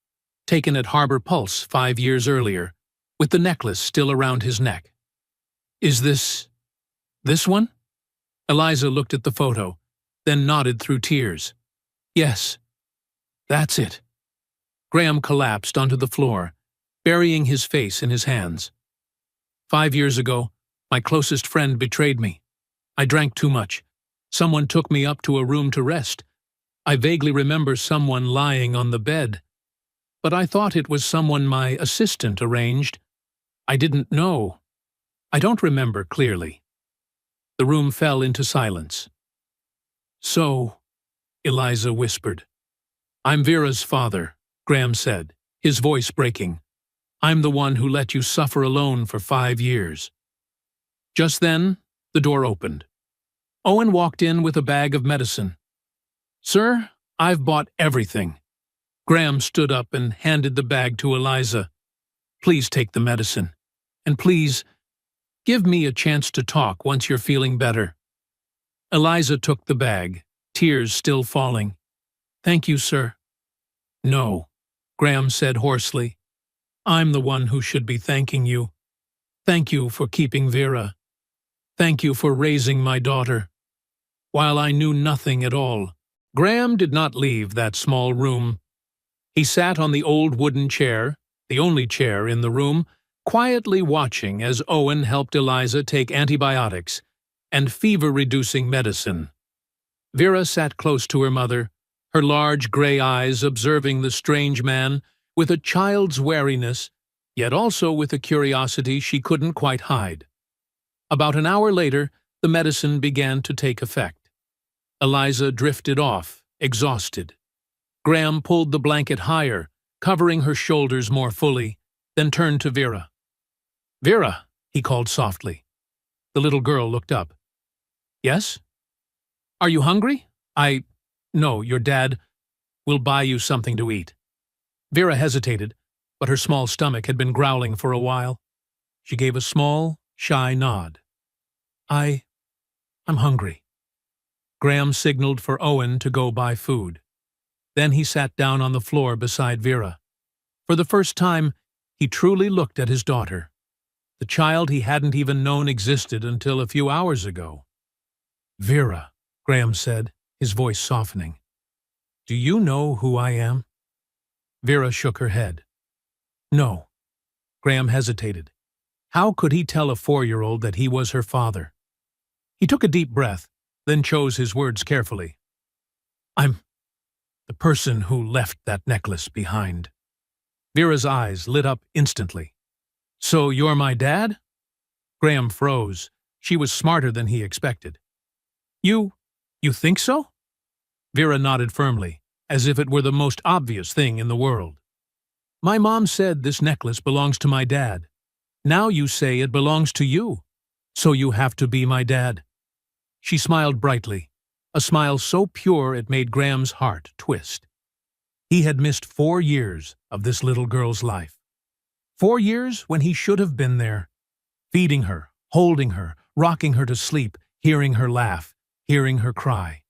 taken at Harbor Pulse 5 years earlier, with the necklace still around his neck. Is this one? Eliza looked at the photo, then nodded through tears. Yes, that's it. Graham collapsed onto the floor, burying his face in his hands. 5 years ago, my closest friend betrayed me. I drank too much. Someone took me up to a room to rest. I vaguely remember someone lying on the bed. But I thought it was someone my assistant arranged. I didn't know. I don't remember clearly. The room fell into silence. So, Eliza whispered. I'm Vera's father, Graham said, his voice breaking. I'm the one who let you suffer alone for 5 years. Just then, the door opened. Owen walked in with a bag of medicine. Sir, I've bought everything. Graham stood up and handed the bag to Eliza. Please take the medicine. And please, give me a chance to talk once you're feeling better. Eliza took the bag, tears still falling. Thank you, sir. No, Graham said hoarsely. I'm the one who should be thanking you. Thank you for keeping Vera. Thank you for raising my daughter. While I knew nothing at all, Graham did not leave that small room. He sat on the old wooden chair, the only chair in the room, quietly watching as Owen helped Eliza take antibiotics and fever-reducing medicine. Vera sat close to her mother, her large gray eyes observing the strange man with a child's wariness, yet also with a curiosity she couldn't quite hide. About an hour later, the medicine began to take effect. Eliza drifted off, exhausted. Graham pulled the blanket higher, covering her shoulders more fully, then turned to Vera. Vera, he called softly. The little girl looked up. Yes? Are you hungry? No, your dad will buy you something to eat. Vera hesitated, but her small stomach had been growling for a while. She gave a small, shy nod. I'm hungry. Graham signaled for Owen to go buy food. Then he sat down on the floor beside Vera. For the first time, he truly looked at his daughter, the child he hadn't even known existed until a few hours ago. Vera, Graham said, his voice softening. Do you know who I am? Vera shook her head. No. Graham hesitated. How could he tell a 4-year-old that he was her father? He took a deep breath, then chose his words carefully. I'm the person who left that necklace behind. Vera's eyes lit up instantly. So you're my dad? Graham froze. She was smarter than he expected. You think so? Vera nodded firmly, as if it were the most obvious thing in the world. My mom said this necklace belongs to my dad. Now you say it belongs to you, so you have to be my dad. She smiled brightly, a smile so pure it made Graham's heart twist. He had missed 4 years of this little girl's life. 4 years when he should have been there, feeding her, holding her, rocking her to sleep, hearing her laugh, hearing her cry.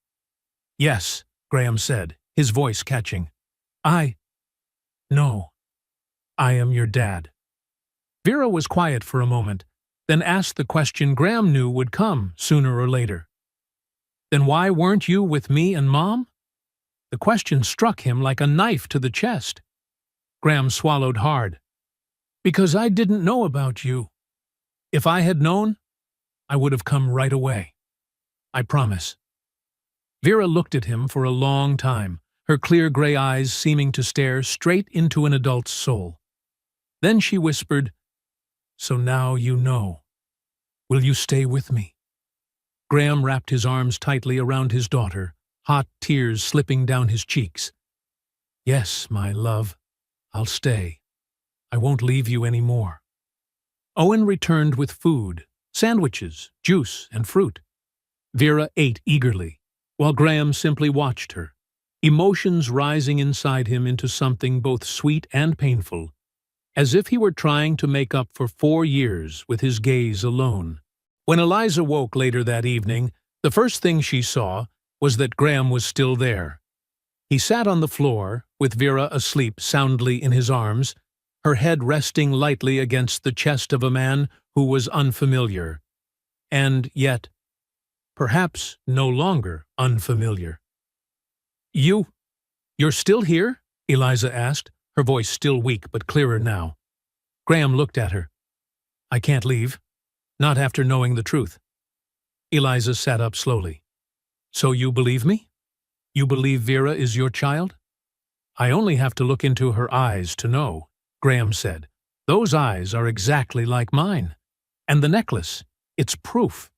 Yes, Graham said, his voice catching. No, I am your dad. Vera was quiet for a moment, then asked the question Graham knew would come sooner or later. Then why weren't you with me and Mom? The question struck him like a knife to the chest. Graham swallowed hard. Because I didn't know about you. If I had known, I would have come right away. I promise. Vera looked at him for a long time, her clear gray eyes seeming to stare straight into an adult's soul. Then she whispered, So now you know. Will you stay with me? Graham wrapped his arms tightly around his daughter, hot tears slipping down his cheeks. Yes, my love, I'll stay. I won't leave you any more. Owen returned with food, sandwiches, juice, and fruit. Vera ate eagerly, while Graham simply watched her, emotions rising inside him into something both sweet and painful, as if he were trying to make up for 4 years with his gaze alone. When Eliza woke later that evening, the first thing she saw was that Graham was still there. He sat on the floor, with Vera asleep soundly in his arms, her head resting lightly against the chest of a man who was unfamiliar, and yet, perhaps no longer unfamiliar. You're still here?" Eliza asked, her voice still weak but clearer now. Graham looked at her. "I can't leave. Not after knowing the truth." Eliza sat up slowly. "So you believe me? You believe Vera is your child?" "I only have to look into her eyes to know," Graham said. "Those eyes are exactly like mine. And the necklace, it's proof."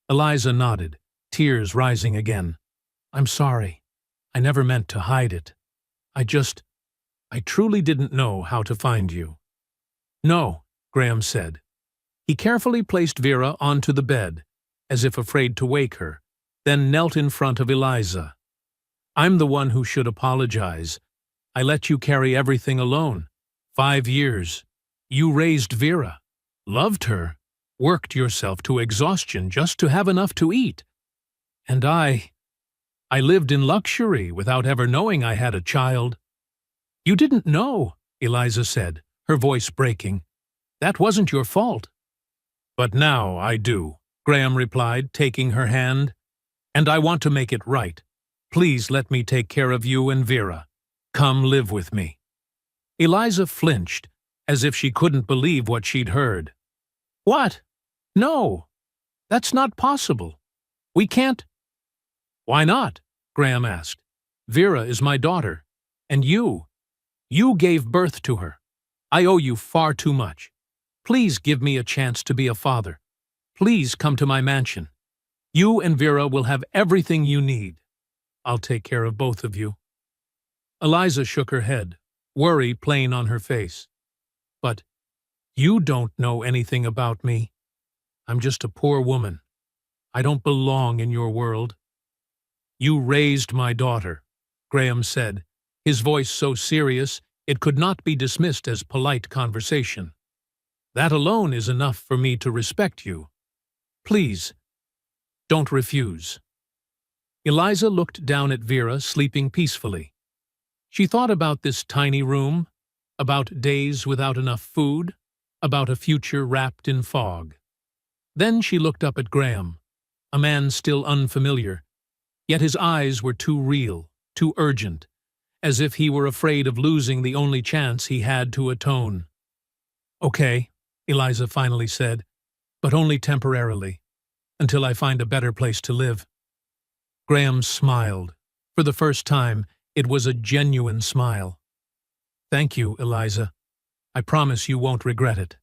Eliza nodded, tears rising again. "I'm sorry. I never meant to hide it. I truly didn't know how to find you." "No," Graham said. He carefully placed Vera onto the bed, as if afraid to wake her, then knelt in front of Eliza. "I'm the one who should apologize. I let you carry everything alone. 5 years. You raised Vera, loved her, worked yourself to exhaustion just to have enough to eat. And I lived in luxury without ever knowing I had a child." "You didn't know," Eliza said, her voice breaking. "That wasn't your fault." "But now I do," Graham replied, taking her hand. "And I want to make it right. Please let me take care of you and Vera. Come live with me." Eliza flinched, as if she couldn't believe what she'd heard. "What? No, that's not possible. We can't—" "Why not?" Graham asked. "Vera is my daughter, and you gave birth to her. I owe you far too much. Please give me a chance to be a father. Please come to my mansion. You and Vera will have everything you need. I'll take care of both of you." Eliza shook her head, worry plain on her face. "But you don't know anything about me. I'm just a poor woman. I don't belong in your world." "You raised my daughter," Graham said, his voice so serious it could not be dismissed as polite conversation. "That alone is enough for me to respect you. Please, don't refuse." Eliza looked down at Vera sleeping peacefully. She thought about this tiny room, about days without enough food, about a future wrapped in fog. Then she looked up at Graham, a man still unfamiliar, yet his eyes were too real, too urgent, as if he were afraid of losing the only chance he had to atone. "Okay," Eliza finally said, "but only temporarily, until I find a better place to live." Graham smiled. For the first time, it was a genuine smile. "Thank you, Eliza. I promise you won't regret it."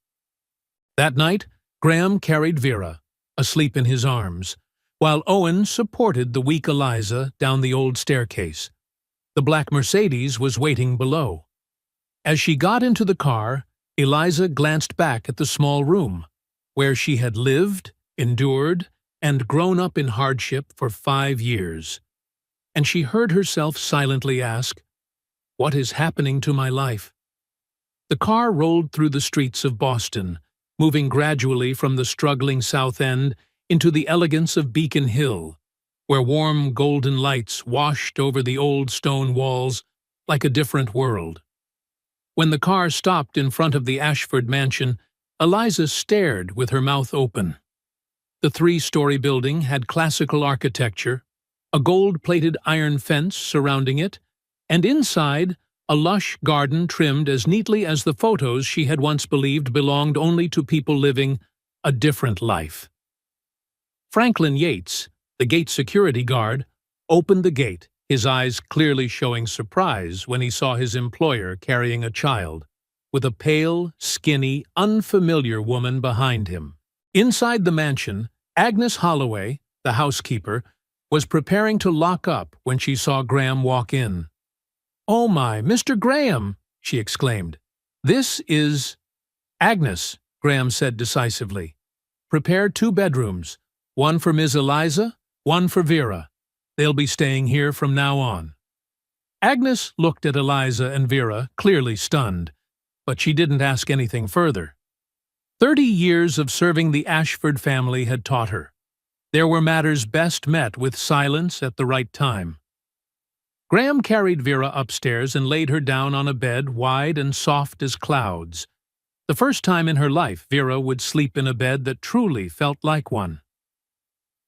That night, Graham carried Vera, asleep in his arms, while Owen supported the weak Eliza down the old staircase. The black Mercedes was waiting below. As she got into the car, Eliza glanced back at the small room, where she had lived, endured, and grown up in hardship for 5 years. And she heard herself silently ask, "What is happening to my life?" The car rolled through the streets of Boston, moving gradually from the struggling South End into the elegance of Beacon Hill, where warm golden lights washed over the old stone walls like a different world. When the car stopped in front of the Ashford mansion, Eliza stared with her mouth open. The 3-story building had classical architecture, a gold-plated iron fence surrounding it, and inside, a lush garden trimmed as neatly as the photos she had once believed belonged only to people living a different life. Franklin Yates, the gate security guard, opened the gate, his eyes clearly showing surprise when he saw his employer carrying a child, with a pale, skinny, unfamiliar woman behind him. Inside the mansion, Agnes Holloway, the housekeeper, was preparing to lock up when she saw Graham walk in. "Oh my, Mr. Graham!" she exclaimed. "This is—" "Agnes," Graham said decisively. "Prepare 2 bedrooms, one for Miss Eliza, one for Vera. They'll be staying here from now on." Agnes looked at Eliza and Vera, clearly stunned, but she didn't ask anything further. 30 years of serving the Ashford family had taught her. There were matters best met with silence at the right time. Graham carried Vera upstairs and laid her down on a bed wide and soft as clouds. The first time in her life Vera would sleep in a bed that truly felt like one.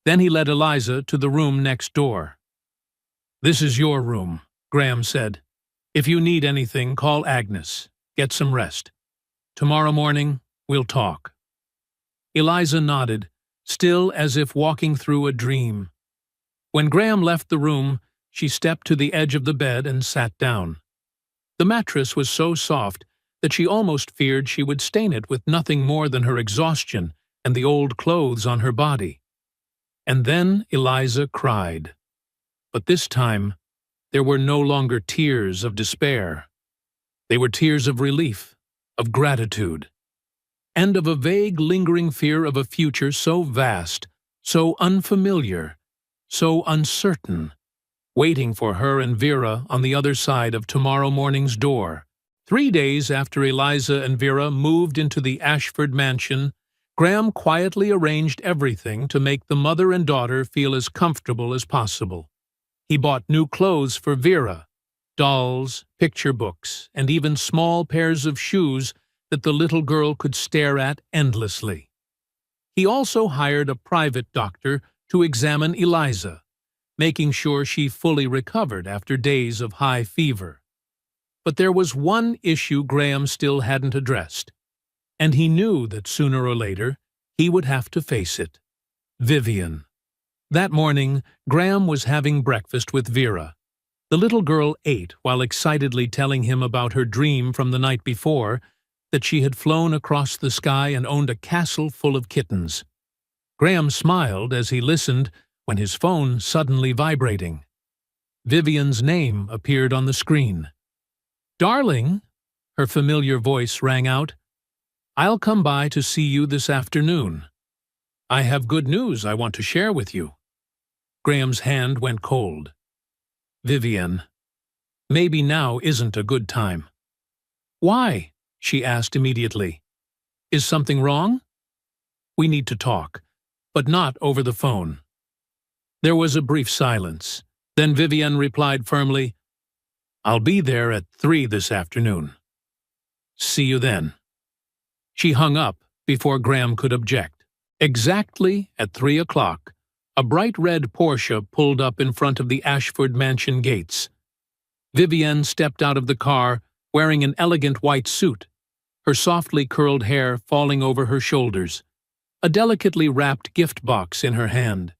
Then he led Eliza to the room next door. "This is your room," Graham said. "If you need anything, call Agnes. Get some rest. Tomorrow morning, we'll talk." Eliza nodded, still as if walking through a dream. When Graham left the room, she stepped to the edge of the bed and sat down. The mattress was so soft that she almost feared she would stain it with nothing more than her exhaustion and the old clothes on her body. And then Eliza cried. But this time, there were no longer tears of despair. They were tears of relief, of gratitude, and of a vague, lingering fear of a future so vast, so unfamiliar, so uncertain, waiting for her and Vera on the other side of tomorrow morning's door. 3 days after Eliza and Vera moved into the Ashford mansion, Graham quietly arranged everything to make the mother and daughter feel as comfortable as possible. He bought new clothes for Vera, dolls, picture books, and even small pairs of shoes that the little girl could stare at endlessly. He also hired a private doctor to examine Eliza, making sure she fully recovered after days of high fever. But there was one issue Graham still hadn't addressed, and he knew that sooner or later he would have to face it. Vivian. That morning, Graham was having breakfast with Vera. The little girl ate while excitedly telling him about her dream from the night before, that she had flown across the sky and owned a castle full of kittens. Graham smiled as he listened when his phone suddenly vibrating. Vivian's name appeared on the screen. "Darling," her familiar voice rang out, "I'll come by to see you this afternoon. I have good news I want to share with you." Graham's hand went cold. "Vivian, maybe now isn't a good time." "Why?" she asked immediately. "Is something wrong?" "We need to talk, but not over the phone." There was a brief silence. Then Vivian replied firmly, "I'll be there at 3 this afternoon. See you then." She hung up before Graham could object. Exactly at 3 o'clock, a bright red Porsche pulled up in front of the Ashford mansion gates. Vivian stepped out of the car wearing an elegant white suit, her softly curled hair falling over her shoulders, a delicately wrapped gift box in her hand.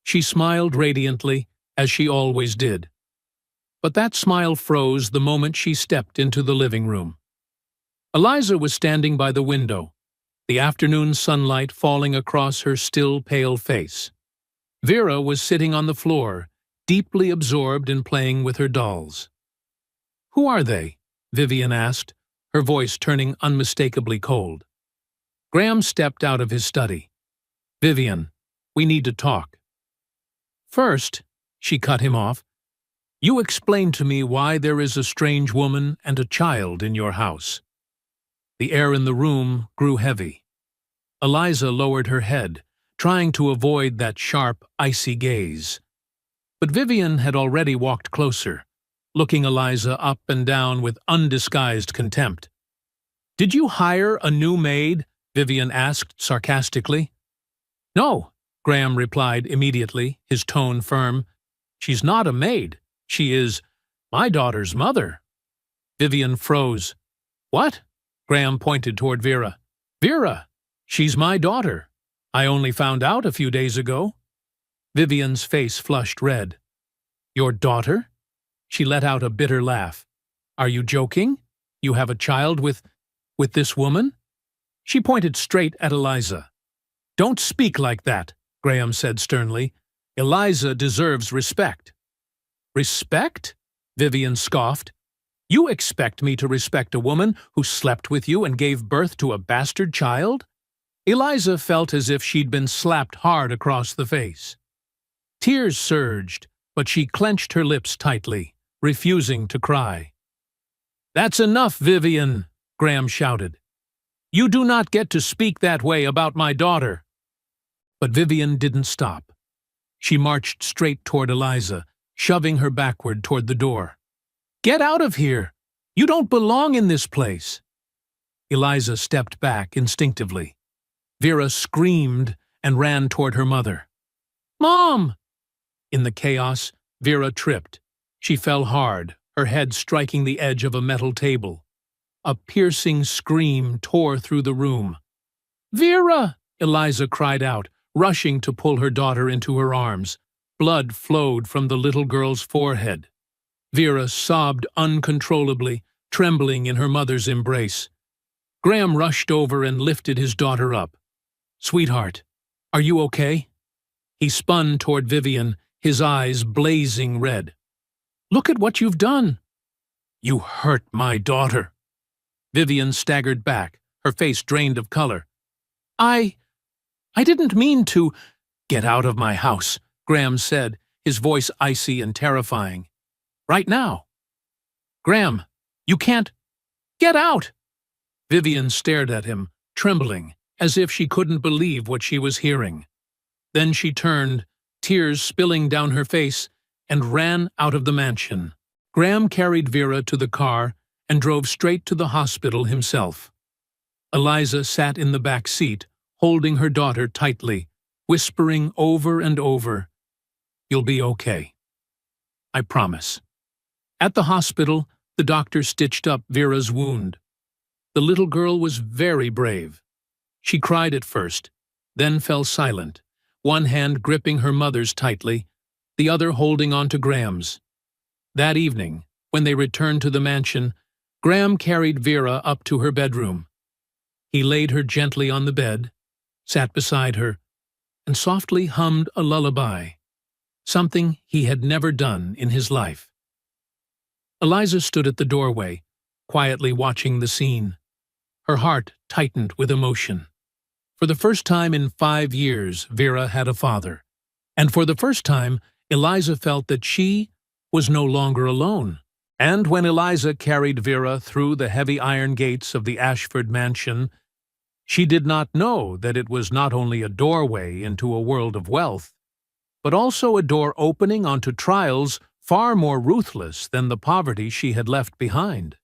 She smiled radiantly, as she always did. But that smile froze the moment she stepped into the living room. Eliza was standing by the window, the afternoon sunlight falling across her still pale face. Vera was sitting on the floor, deeply absorbed in playing with her dolls. "Who are they?" Vivian asked, her voice turning unmistakably cold. Graham stepped out of his study. "Vivian, we need to talk." "First," she cut him off, "you explain to me why there is a strange woman and a child in your house." The air in the room grew heavy. Eliza lowered her head, trying to avoid that sharp, icy gaze. But Vivian had already walked closer, looking Eliza up and down with undisguised contempt. "Did you hire a new maid?" Vivian asked sarcastically. "No," Graham replied immediately, his tone firm. "She's not a maid. She is my daughter's mother." Vivian froze. "What?" Graham pointed toward Vera. "Vera, she's my daughter. I only found out a few days ago." Vivian's face flushed red. "Your daughter?" She let out a bitter laugh. "Are you joking? You have a child with this woman?" She pointed straight at Eliza. "Don't speak like that," Graham said sternly. "Eliza deserves respect." "Respect?" Vivian scoffed. "You expect me to respect a woman who slept with you and gave birth to a bastard child?" Eliza felt as if she'd been slapped hard across the face. Tears surged, but she clenched her lips tightly, refusing to cry. "That's enough, Vivian," Graham shouted. "You do not get to speak that way about my daughter." But Vivian didn't stop. She marched straight toward Eliza, shoving her backward toward the door. "Get out of here! You don't belong in this place!" Eliza stepped back instinctively. Vera screamed and ran toward her mother. "Mom!" In the chaos, Vera tripped. She fell hard, her head striking the edge of a metal table. A piercing scream tore through the room. "Vera!" Eliza cried out, rushing to pull her daughter into her arms. Blood flowed from the little girl's forehead. Vera sobbed uncontrollably, trembling in her mother's embrace. Graham rushed over and lifted his daughter up. "Sweetheart, are you okay?" He spun toward Vivian, his eyes blazing red. "Look at what you've done!" "You hurt my daughter!" Vivian staggered back, her face drained of color. I didn't mean to—" "Get out of my house," Graham said, his voice icy and terrifying. "Right now." "Graham, you can't—" "Get out!" Vivian stared at him, trembling, as if she couldn't believe what she was hearing. Then she turned, tears spilling down her face, and ran out of the mansion. Graham carried Vera to the car and drove straight to the hospital himself. Eliza sat in the back seat, holding her daughter tightly, whispering over and over, "You'll be okay. I promise." At the hospital, the doctor stitched up Vera's wound. The little girl was very brave. She cried at first, then fell silent, one hand gripping her mother's tightly, the other holding on to Graham's. That evening, when they returned to the mansion, Graham carried Vera up to her bedroom. He laid her gently on the bed, sat beside her, and softly hummed a lullaby, something he had never done in his life. Eliza stood at the doorway, quietly watching the scene. Her heart tightened with emotion. For the first time in 5 years, Vera had a father. And for the first time, Eliza felt that she was no longer alone. And when Eliza carried Vera through the heavy iron gates of the Ashford mansion, she did not know that it was not only a doorway into a world of wealth, but also a door opening onto trials far more ruthless than the poverty she had left behind.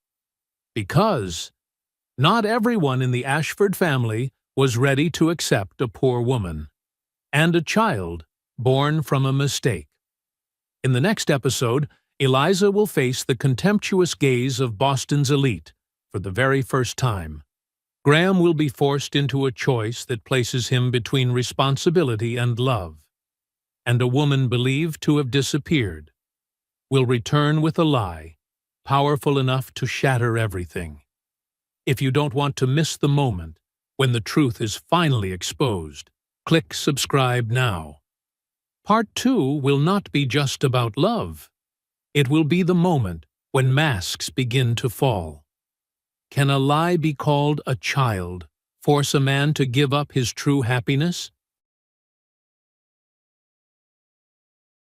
Because not everyone in the Ashford family was ready to accept a poor woman, and a child born from a mistake. In the next episode, Eliza will face the contemptuous gaze of Boston's elite for the very first time. Graham will be forced into a choice that places him between responsibility and love. And a woman believed to have disappeared will return with a lie, powerful enough to shatter everything. If you don't want to miss the moment when the truth is finally exposed, click subscribe now. Part 2 will not be just about love. It will be the moment when masks begin to fall. Can a lie be called a child, force a man to give up his true happiness?